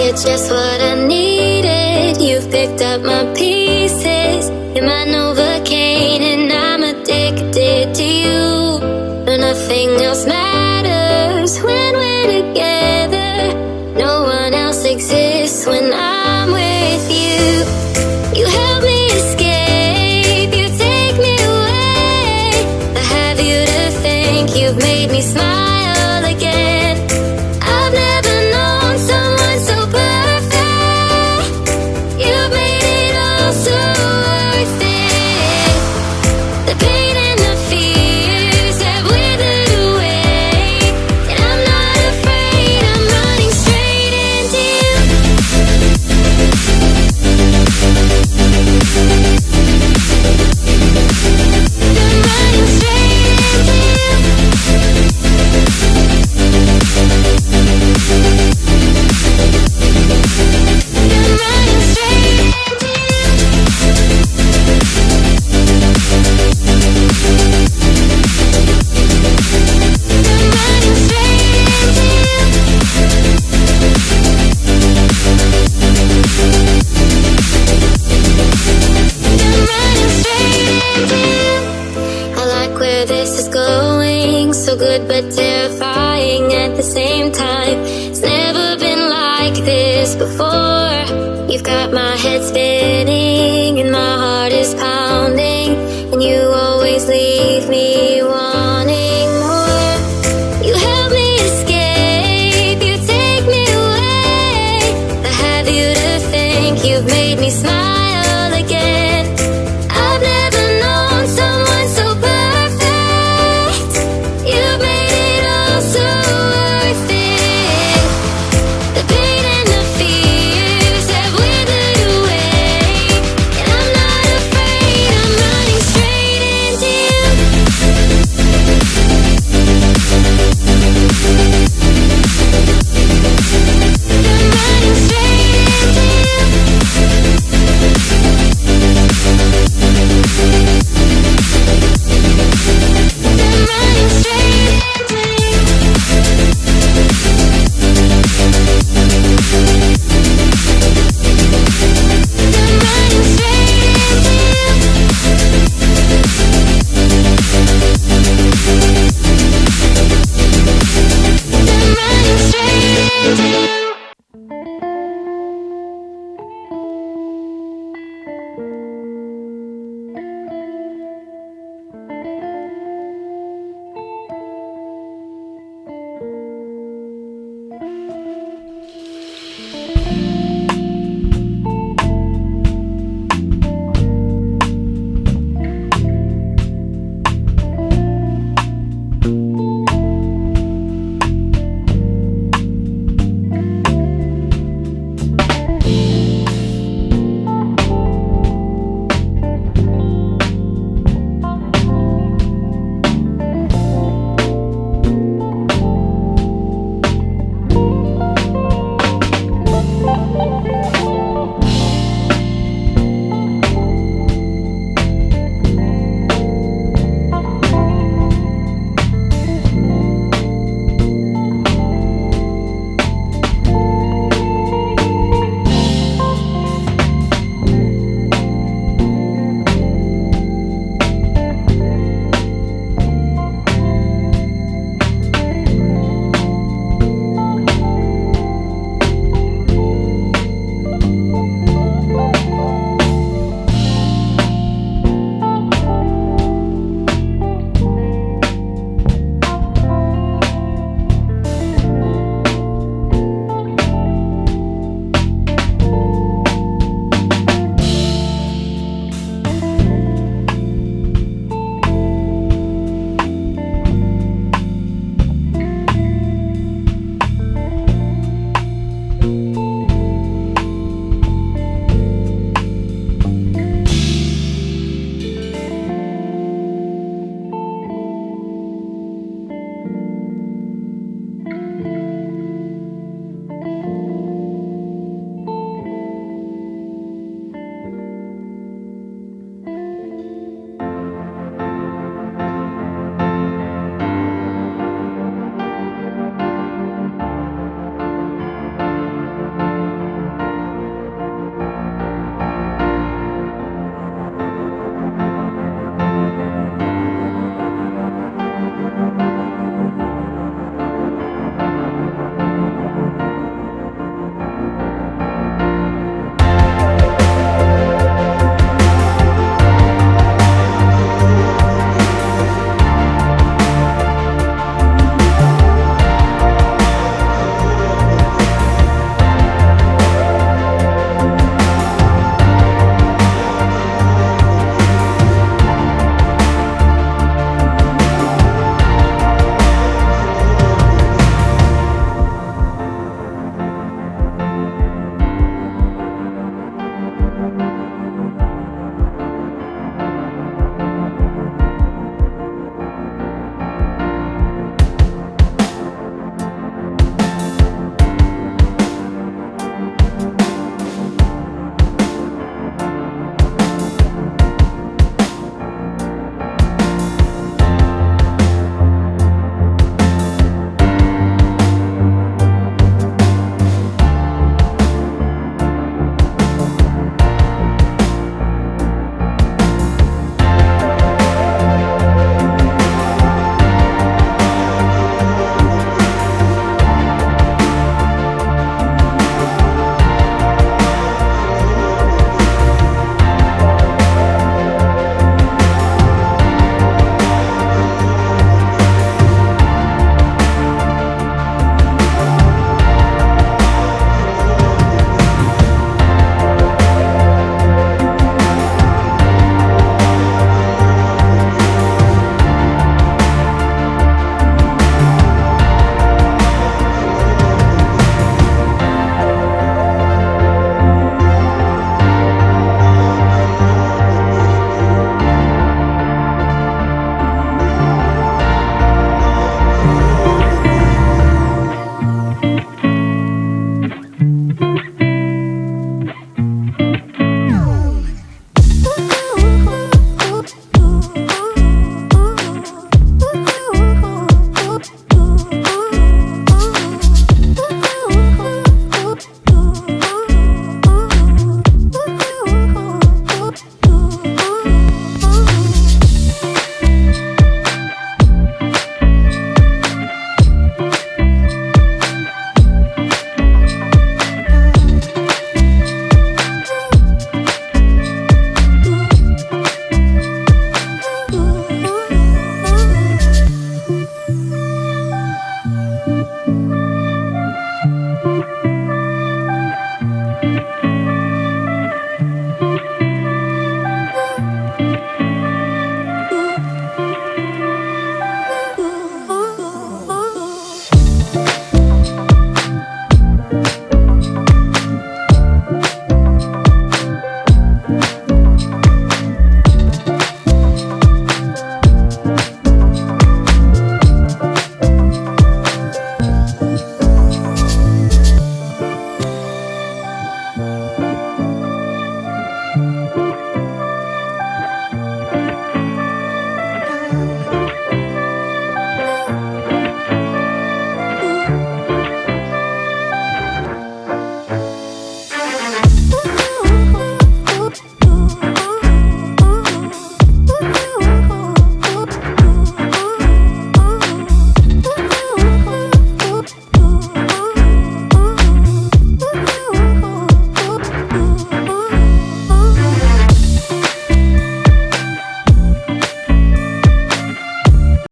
You're just what I needed. You've picked up my pieces. You're my Novocaine and I'm addicted to you. But nothing else matters when we're together. No one else exists when I'm with you. You help me escape, you take me away. I have you to thank, you've made me smile again. I've never known someone so perfect. You've made it all so worth it. The pain and the fears have withered away, and I'm not afraid, I'm running straight into you. I'm running straight into you. I'm running straight into you. I'm running straight into you. I'm running straight into you. I like where this is going, so good but terrifying at the same time. It's never been like this before. You've got my head spinning.